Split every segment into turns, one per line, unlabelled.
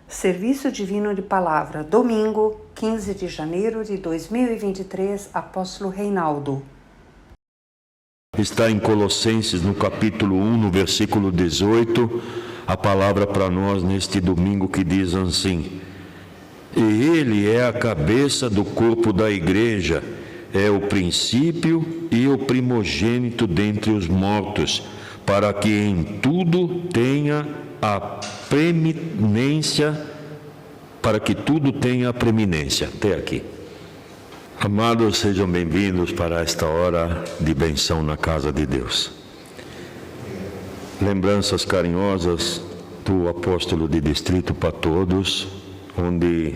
Serviço Divino de Palavra, domingo, 15 de janeiro de 2023, Apóstolo Reinaldo.
Está em Colossenses, no capítulo 1, no versículo 18, a palavra para nós neste domingo que diz assim: E Ele é a cabeça do corpo da igreja, é o princípio e o primogênito dentre os mortos, para que em tudo tenha a preeminência, para que tudo tenha a preeminência. Até aqui. Amados, sejam bem-vindos para esta hora de benção na casa de Deus. Lembranças carinhosas do apóstolo de distrito para todos, onde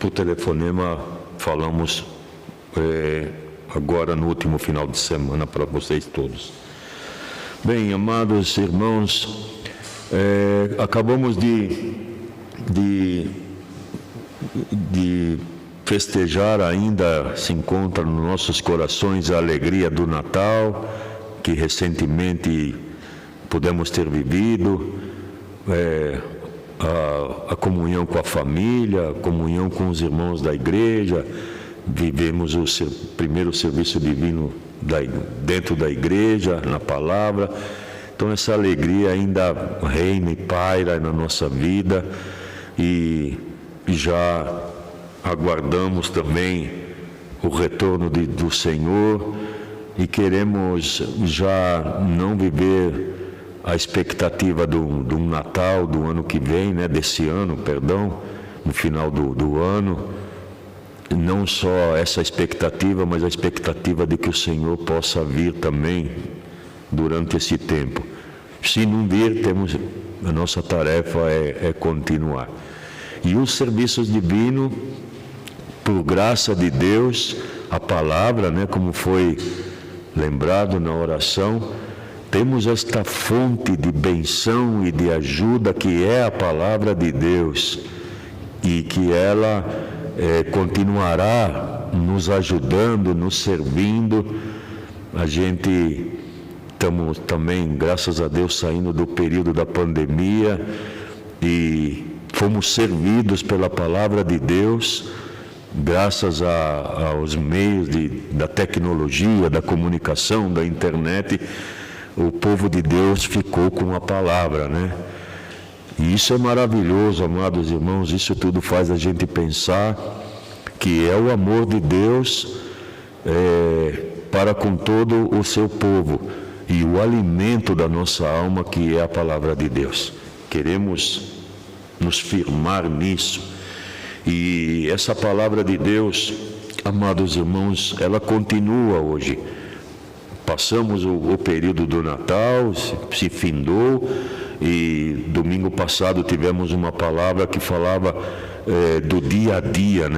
por telefonema falamos agora no último final de semana para vocês todos. Bem, amados irmãos, acabamos de festejar, ainda se encontra nos nossos corações a alegria do Natal, que recentemente pudemos ter vivido, a comunhão com a família, a comunhão com os irmãos da igreja, vivemos o primeiro serviço divino dentro da igreja, na palavra. Então essa alegria ainda reina e paira na nossa vida e já aguardamos também o retorno do Senhor e queremos já não viver a expectativa do Natal do ano que vem, desse ano, no final do ano. Não só essa expectativa, mas a expectativa de que o Senhor possa vir também durante esse tempo. Se não vir, a nossa tarefa é continuar. E os serviços divinos, por graça de Deus, a palavra, como foi lembrado na oração, temos esta fonte de benção e de ajuda que é a palavra de Deus, e que ela continuará nos ajudando, nos servindo. A gente estamos também, graças a Deus, saindo do período da pandemia e fomos servidos pela palavra de Deus, graças aos meios da tecnologia, da comunicação, da internet. O povo de Deus ficou com a palavra, E isso é maravilhoso, amados irmãos. Isso tudo faz a gente pensar que é o amor de Deus para com todo o seu povo e o alimento da nossa alma, que é a palavra de Deus. Queremos nos firmar nisso. E essa palavra de Deus, amados irmãos, ela continua hoje. Passamos o período do Natal, se findou, e domingo passado tivemos uma palavra que falava do dia a dia,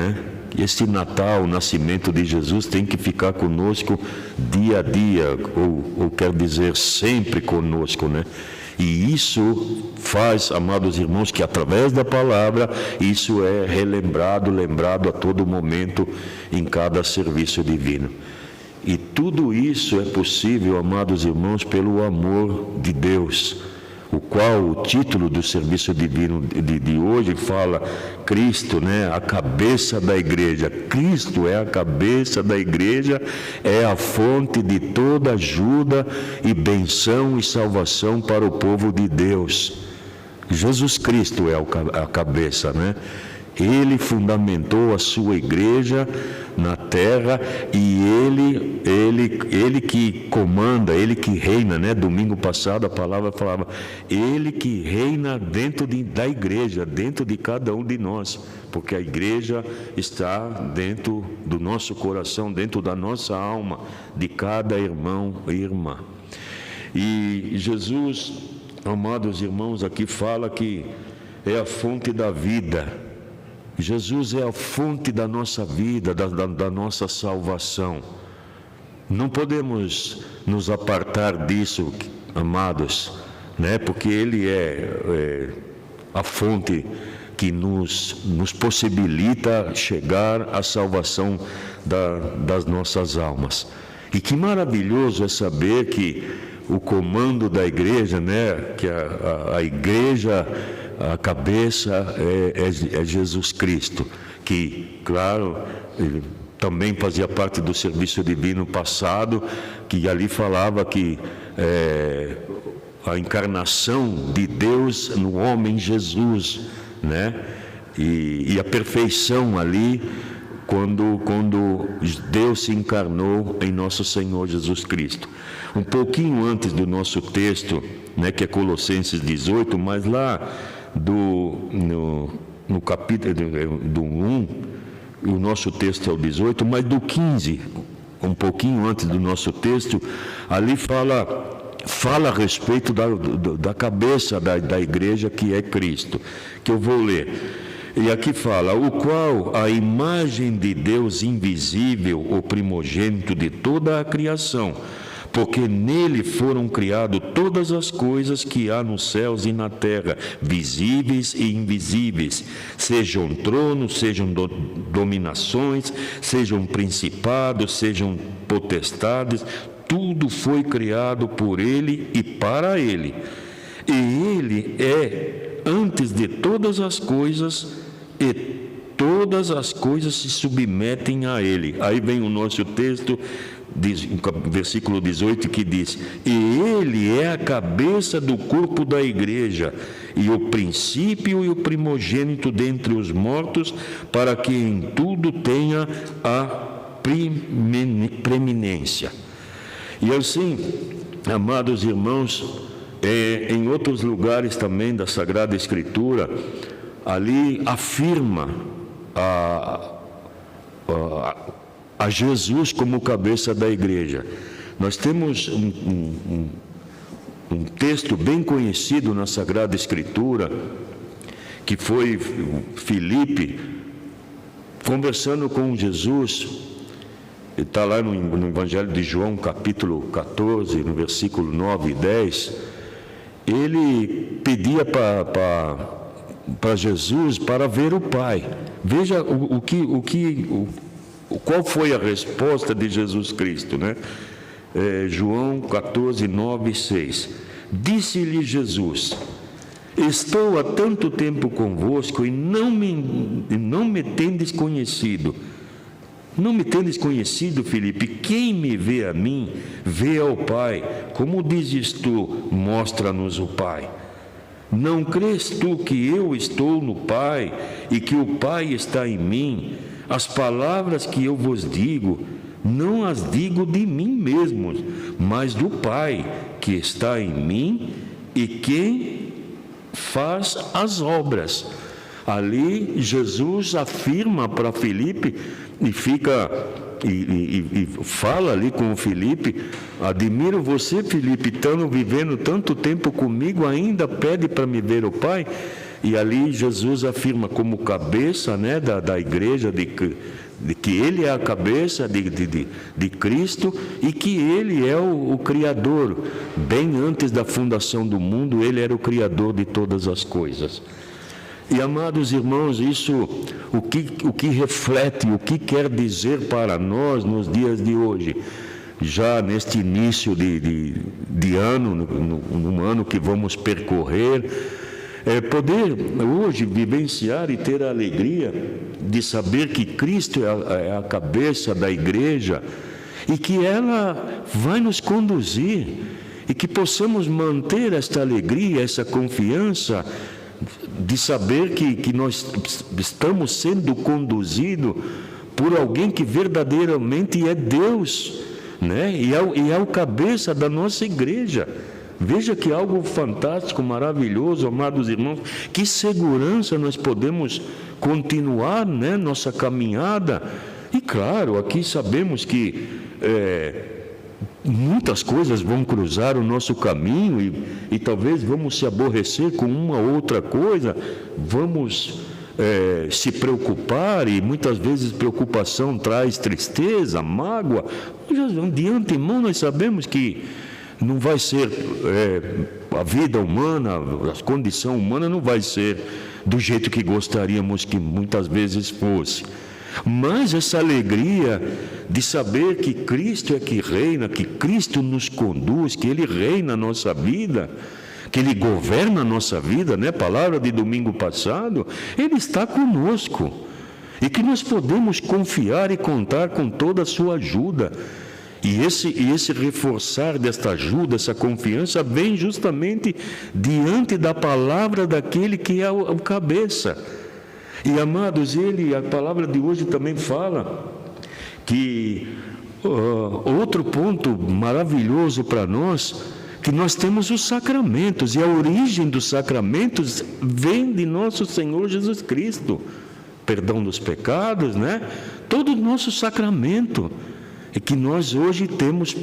Esse Natal, o nascimento de Jesus, tem que ficar conosco dia a dia, ou quer dizer, sempre conosco, E isso faz, amados irmãos, que através da palavra, isso é lembrado a todo momento, em cada serviço divino. E tudo isso é possível, amados irmãos, pelo amor de Deus, o qual o título do serviço divino de hoje fala Cristo, a cabeça da igreja. Cristo é a cabeça da igreja, é a fonte de toda ajuda e benção e salvação para o povo de Deus. Jesus Cristo é a cabeça, Ele fundamentou a sua igreja na terra e ele que comanda, ele que reina, Domingo passado a palavra falava, ele que reina dentro da igreja, dentro de cada um de nós, porque a igreja está dentro do nosso coração, dentro da nossa alma, de cada irmão e irmã. E Jesus, amados irmãos, aqui fala que é a fonte da vida. Jesus é a fonte da nossa vida, da nossa salvação. Não podemos nos apartar disso, amados, porque Ele é a fonte que nos possibilita chegar à salvação das nossas almas. E que maravilhoso é saber que o comando da igreja, que a igreja a cabeça é Jesus Cristo, que, claro, ele também fazia parte do serviço divino passado, que ali falava que a encarnação de Deus no homem Jesus, né? E a perfeição ali, quando Deus se encarnou em nosso Senhor Jesus Cristo. Um pouquinho antes do nosso texto, né, que é Colossenses 18, mas lá no capítulo do 1, o nosso texto é o 18, mas do 15, um pouquinho antes do nosso texto, ali fala a respeito da cabeça da igreja, que é Cristo, que eu vou ler. E aqui fala: o qual a imagem de Deus invisível, o primogênito de toda a criação, porque nele foram criadas todas as coisas que há nos céus e na terra, visíveis e invisíveis, sejam tronos, sejam dominações, sejam principados, sejam potestades, tudo foi criado por ele e para ele. E ele é antes de todas as coisas, e todas as coisas se submetem a ele. Aí vem o nosso texto, versículo 18, que diz: e ele é a cabeça do corpo da igreja, e o princípio e o primogênito dentre os mortos, para que em tudo tenha a preeminência. E assim, amados irmãos, em outros lugares também da Sagrada Escritura, ali afirma a Jesus como cabeça da igreja. Nós temos um texto bem conhecido na Sagrada Escritura, que foi Filipe conversando com Jesus. Está lá no Evangelho de João, capítulo 14, no versículo 9 e 10. Ele pedia para Jesus para ver o Pai. Veja qual foi a resposta de Jesus Cristo, né? João 14, 9 e 6. Disse-lhe Jesus: estou há tanto tempo convosco e não me tendes conhecido. Não me tendes conhecido, Filipe? Quem me vê a mim, vê ao Pai. Como dizes tu, mostra-nos o Pai. Não crês tu que eu estou no Pai e que o Pai está em mim? As palavras que eu vos digo, não as digo de mim mesmo, mas do Pai que está em mim e que faz as obras. Ali Jesus afirma para Filipe e fala ali com o Filipe: admiro você, Filipe, estando vivendo tanto tempo comigo, ainda pede para me ver o Pai. E ali Jesus afirma como cabeça, né, da igreja, de que ele é a cabeça de Cristo e que ele é o Criador. Bem antes da fundação do mundo, ele era o Criador de todas as coisas. E, amados irmãos, isso, o que reflete, o que quer dizer para nós nos dias de hoje, já neste início de ano, num ano que vamos percorrer, poder hoje vivenciar e ter a alegria de saber que Cristo é a cabeça da igreja e que ela vai nos conduzir, e que possamos manter esta alegria, essa confiança de saber que nós estamos sendo conduzidos por alguém que verdadeiramente é Deus, né? E é o cabeça da nossa igreja. Veja que algo fantástico, maravilhoso, amados irmãos. Que segurança nós podemos continuar, né, nossa caminhada. E claro, aqui sabemos que muitas coisas vão cruzar o nosso caminho e talvez vamos se aborrecer com uma outra coisa, vamos se preocupar, e muitas vezes preocupação traz tristeza, mágoa. De antemão nós sabemos que não vai ser a vida humana, a condição humana não vai ser do jeito que gostaríamos que muitas vezes fosse. Mas essa alegria de saber que Cristo é que reina, que Cristo nos conduz, que Ele reina a nossa vida, que Ele governa a nossa vida, né? Palavra de domingo passado, Ele está conosco. E que nós podemos confiar e contar com toda a sua ajuda. E esse reforçar desta ajuda, essa confiança, vem justamente diante da palavra daquele que é o cabeça. E, amados, a palavra de hoje também fala que outro ponto maravilhoso para nós, que nós temos os sacramentos, e a origem dos sacramentos vem de nosso Senhor Jesus Cristo. Perdão dos pecados, né? Todo o nosso sacramento, e que nós hoje temos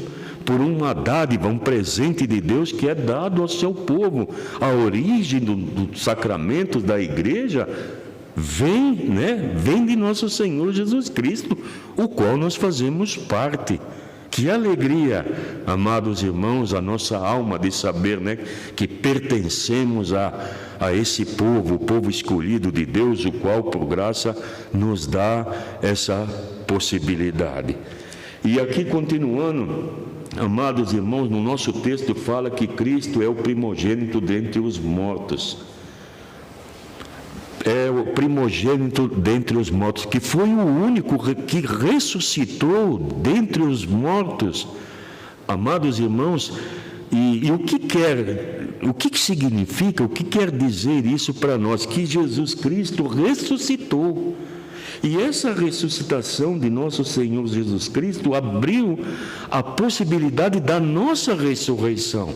por uma dádiva, um presente de Deus que é dado ao seu povo. A origem dos sacramentos da igreja vem de nosso Senhor Jesus Cristo, o qual nós fazemos parte. Que alegria, amados irmãos, a nossa alma de saber, né, que pertencemos a esse povo, o povo escolhido de Deus, o qual, por graça, nos dá essa possibilidade. E aqui, continuando, amados irmãos, no nosso texto fala que Cristo é o primogênito dentre os mortos. É o primogênito dentre os mortos, que foi o único que ressuscitou dentre os mortos. Amados irmãos, e o que significa, o que quer dizer isso para nós? Que Jesus Cristo ressuscitou. E essa ressuscitação de nosso Senhor Jesus Cristo abriu a possibilidade da nossa ressurreição,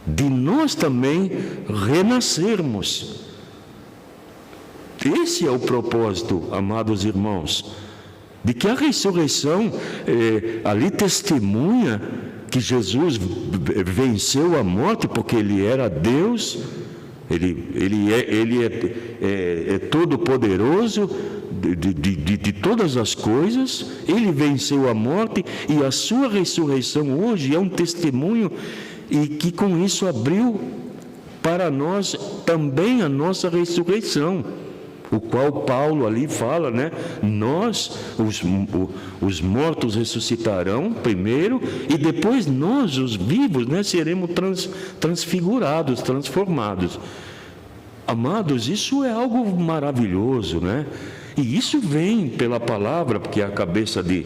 de nós também renascermos. Esse é o propósito, amados irmãos, de que a ressurreição ali testemunha que Jesus venceu a morte, porque Ele era Deus, Ele é todo-poderoso de todas as coisas, Ele venceu a morte, e a sua ressurreição hoje é um testemunho, e que com isso abriu para nós também a nossa ressurreição, o qual Paulo ali fala, né? Nós, os mortos ressuscitarão primeiro, e depois nós, os vivos, né, seremos transfigurados, transformados. Amados, isso é algo maravilhoso, né? E isso vem pela palavra, porque a cabeça de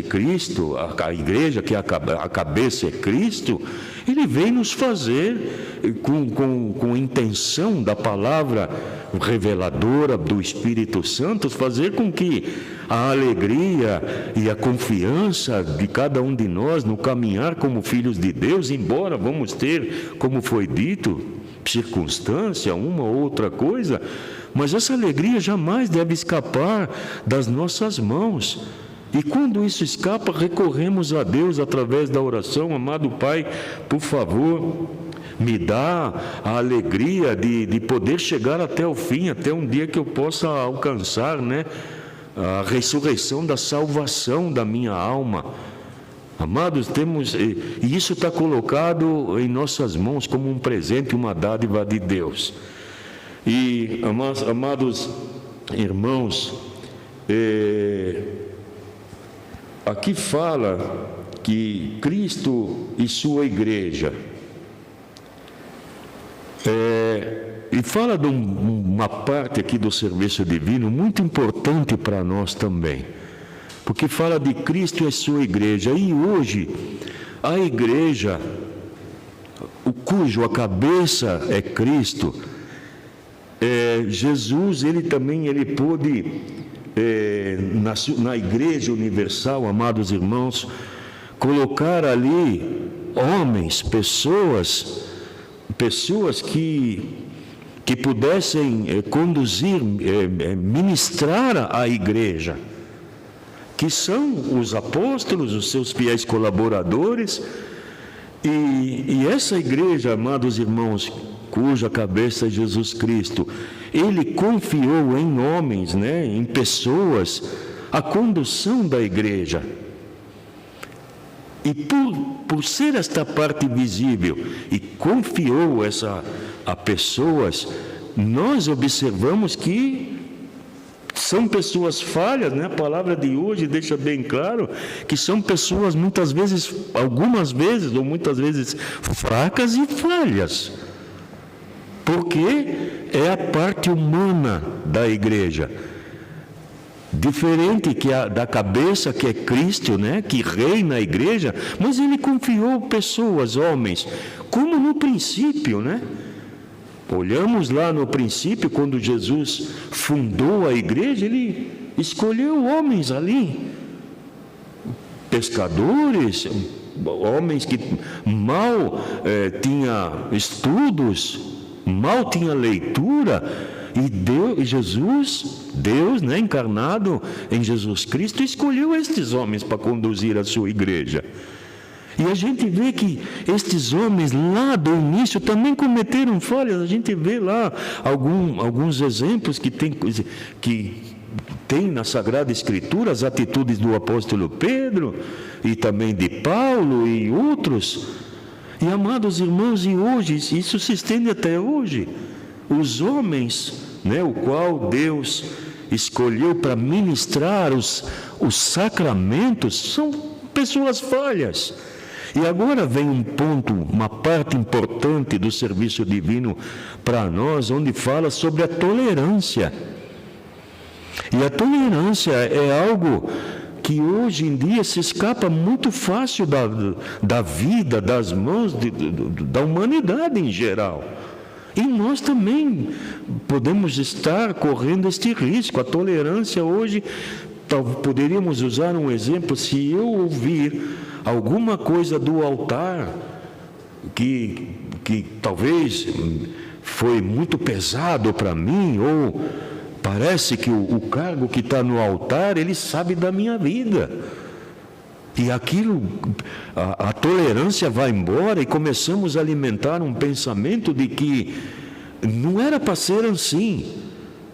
Cristo, a igreja, que a cabeça é Cristo, Ele vem nos fazer, com intenção da palavra reveladora do Espírito Santo, fazer com que a alegria e a confiança de cada um de nós no caminhar como filhos de Deus, embora vamos ter, como foi dito, circunstância, uma ou outra coisa, mas essa alegria jamais deve escapar das nossas mãos. E quando isso escapa, recorremos a Deus através da oração. Amado Pai, por favor, me dá a alegria de poder chegar até o fim, até um dia que eu possa alcançar, né, a ressurreição da salvação da minha alma. Amados, e isso está colocado em nossas mãos como um presente, uma dádiva de Deus. E, amados irmãos, aqui fala que Cristo e sua igreja, e fala de uma parte aqui do serviço divino muito importante para nós também, porque fala de Cristo e a sua igreja. E hoje a igreja, cujo cabeça é Cristo, Jesus, ele pôde, na igreja universal, amados irmãos, colocar ali homens, pessoas que pudessem conduzir, ministrar a igreja, que são os apóstolos, os seus fiéis colaboradores. E essa igreja, amados irmãos, cuja cabeça é Jesus Cristo, Ele confiou em homens, né, em pessoas, a condução da igreja. E por ser esta parte visível, e confiou a pessoas, nós observamos que São pessoas falhas, né? A palavra de hoje deixa bem claro que são pessoas muitas vezes, algumas vezes ou muitas vezes fracas e falhas. Porque é a parte humana da igreja. Diferente da cabeça que é Cristo, né? Que reina a igreja, mas ele confiou pessoas, homens, como no princípio, né? Olhamos lá no princípio, quando Jesus fundou a igreja, ele escolheu homens ali, pescadores, homens que mal tinha estudos, mal tinha leitura, e Deus, né, encarnado em Jesus Cristo, escolheu estes homens para conduzir a sua igreja. E a gente vê que estes homens lá do início também cometeram falhas. A gente vê lá alguns exemplos que tem na Sagrada Escritura, as atitudes do apóstolo Pedro e também de Paulo e outros. E, amados irmãos, e hoje, isso se estende até hoje. Os homens, né, o qual Deus escolheu para ministrar os sacramentos, são pessoas falhas. E agora vem uma parte importante do serviço divino para nós, onde fala sobre a tolerância. E a tolerância é algo que hoje em dia se escapa muito fácil da vida, das mãos da humanidade em geral. E nós também podemos estar correndo este risco. A tolerância hoje, poderíamos usar um exemplo, se eu ouvir alguma coisa do altar que talvez foi muito pesado para mim, ou parece que o cargo que está no altar, ele sabe da minha vida. E aquilo, a tolerância vai embora e começamos a alimentar um pensamento de que não era para ser assim.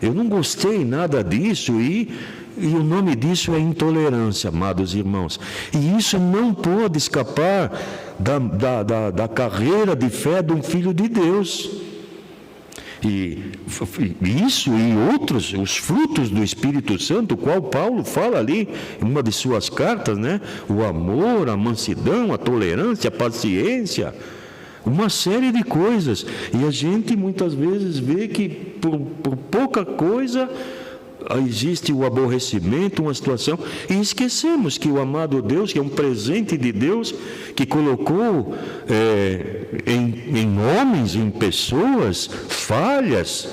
Eu não gostei nada disso e o nome disso é intolerância, amados irmãos. E isso não pode escapar da carreira de fé de um filho de Deus. E isso e outros, os frutos do Espírito Santo, o qual Paulo fala ali em uma de suas cartas, né? O amor, a mansidão, a tolerância, a paciência, uma série de coisas. E a gente muitas vezes vê que por pouca coisa existe o aborrecimento, uma situação, e esquecemos que o amado Deus, que é um presente de Deus, que colocou em homens, em pessoas falhas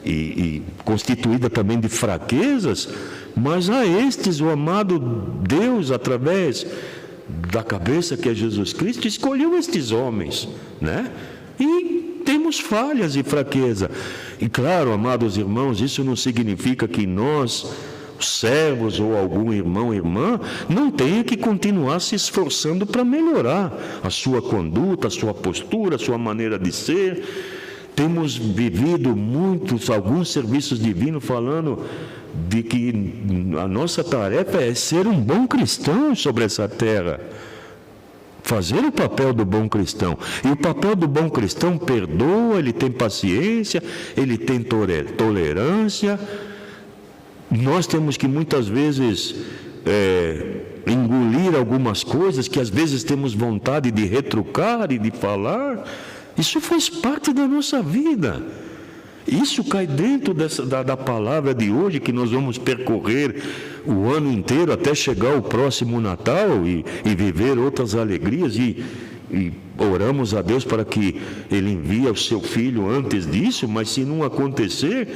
e constituída também de fraquezas, mas a estes o amado Deus, através da cabeça que é Jesus Cristo, escolheu estes homens, né? E temos falhas e fraqueza. E claro, amados irmãos, isso não significa que nós, servos ou algum irmão ou irmã, não tenha que continuar se esforçando para melhorar a sua conduta, a sua postura, a sua maneira de ser. Temos vivido alguns serviços divinos falando de que a nossa tarefa é ser um bom cristão sobre essa terra. Fazer o papel do bom cristão. E o papel do bom cristão perdoa, ele tem paciência, ele tem tolerância. Nós temos que muitas vezes engolir algumas coisas que às vezes temos vontade de retrucar e de falar. Isso faz parte da nossa vida. Isso cai dentro da palavra de hoje, que nós vamos percorrer o ano inteiro até chegar o próximo Natal e viver outras alegrias e oramos a Deus para que Ele envie o seu Filho antes disso, mas se não acontecer,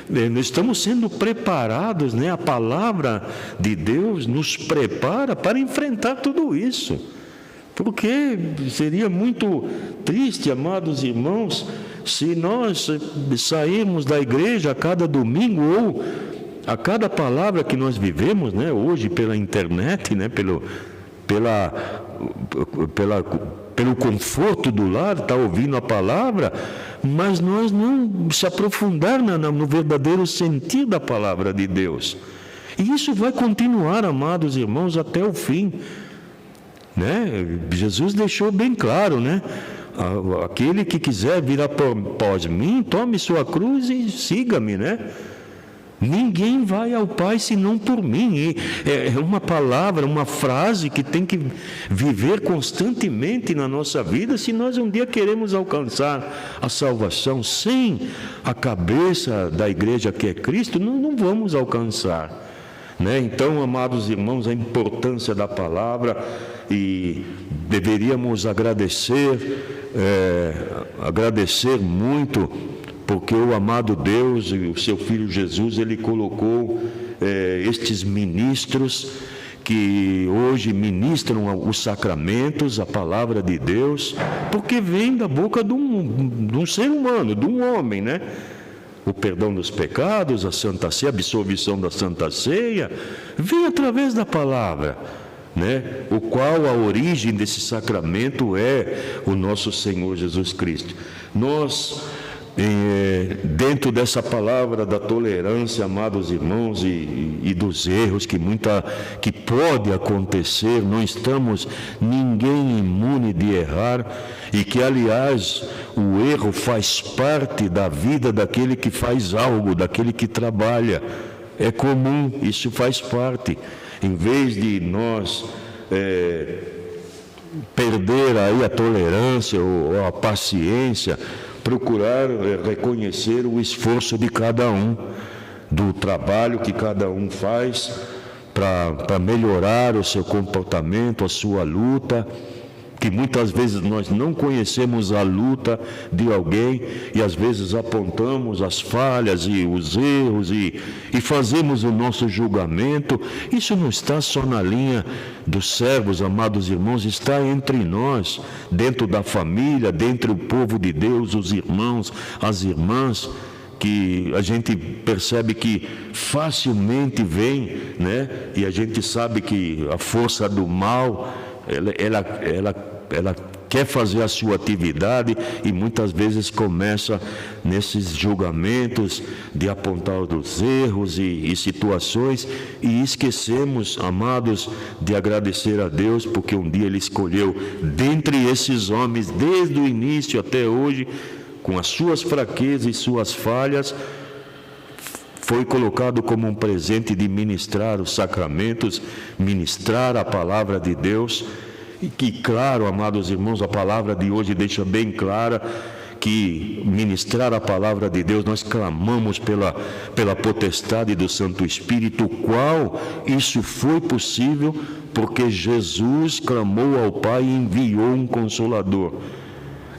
nós estamos sendo preparados, né? A palavra de Deus nos prepara para enfrentar tudo isso, porque seria muito triste, amados irmãos, se nós sairmos da igreja a cada domingo ou a cada palavra que nós vivemos, né, hoje pela internet, né, pelo conforto do lar, estar ouvindo a palavra, mas nós não se aprofundar no verdadeiro sentido da palavra de Deus. E isso vai continuar, amados irmãos, até o fim, né? Jesus deixou bem claro, né? Aquele que quiser vir após mim, tome sua cruz e siga-me, né? Ninguém vai ao Pai senão por mim. E é uma palavra, uma frase que tem que viver constantemente na nossa vida se nós um dia queremos alcançar a salvação. Sem a cabeça da igreja que é Cristo, não vamos alcançar, né? Então, amados irmãos, a importância da palavra, e deveríamos agradecer muito, porque o amado Deus e o seu Filho Jesus, Ele colocou estes ministros que hoje ministram os sacramentos, a palavra de Deus, porque vem da boca de um ser humano, de um homem, né? O perdão dos pecados, a Santa Ceia, a absolvição da Santa Ceia, vem através da palavra, né? O qual a origem desse sacramento é o nosso Senhor Jesus Cristo. Nós, dentro dessa palavra da tolerância, amados irmãos, e dos erros que pode acontecer, não estamos ninguém imune de errar, e que, aliás, o erro faz parte da vida daquele que faz algo, daquele que trabalha. É comum, isso faz parte. Em vez de nós perder aí a tolerância ou a paciência, procurar reconhecer o esforço de cada um, do trabalho que cada um faz para melhorar o seu comportamento, a sua luta, que muitas vezes nós não conhecemos a luta de alguém e às vezes apontamos as falhas e os erros e fazemos o nosso julgamento. Isso não está só na linha dos servos, amados irmãos, está entre nós, dentro da família, dentro do povo de Deus, os irmãos, as irmãs, que a gente percebe que facilmente vem, né? E a gente sabe que a força do mal, ela quer fazer a sua atividade e muitas vezes começa nesses julgamentos de apontar os erros e situações, e esquecemos, amados, de agradecer a Deus, porque um dia Ele escolheu dentre esses homens, desde o início até hoje, com as suas fraquezas e suas falhas, foi colocado como um presente de ministrar os sacramentos, ministrar a palavra de Deus. E que, claro, amados irmãos, a palavra de hoje deixa bem clara que ministrar a palavra de Deus, nós clamamos pela potestade do Santo Espírito, o qual isso foi possível porque Jesus clamou ao Pai e enviou um Consolador.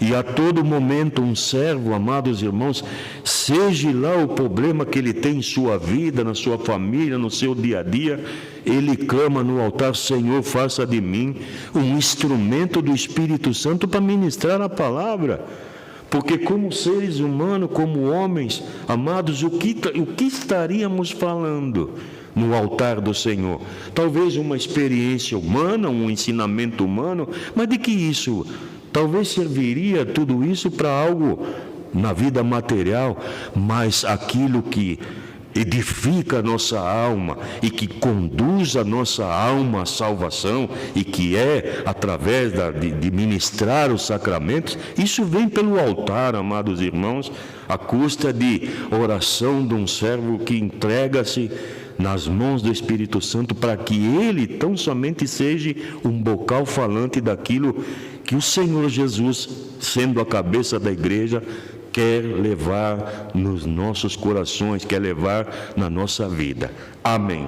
E a todo momento um servo, amados irmãos, seja lá o problema que ele tem em sua vida, na sua família, no seu dia a dia, ele clama no altar: Senhor, faça de mim um instrumento do Espírito Santo para ministrar a palavra. Porque como seres humanos, como homens, amados, o que estaríamos falando no altar do Senhor? Talvez uma experiência humana, um ensinamento humano, mas de que isso? Talvez serviria tudo isso para algo na vida material, mas aquilo que edifica a nossa alma e que conduz a nossa alma à salvação, e que é através de ministrar os sacramentos, isso vem pelo altar, amados irmãos, à custa de oração de um servo que entrega-se nas mãos do Espírito Santo para que ele tão somente seja um bocal falante daquilo que o Senhor Jesus, sendo a cabeça da igreja, quer levar nos nossos corações, quer levar na nossa vida. Amém.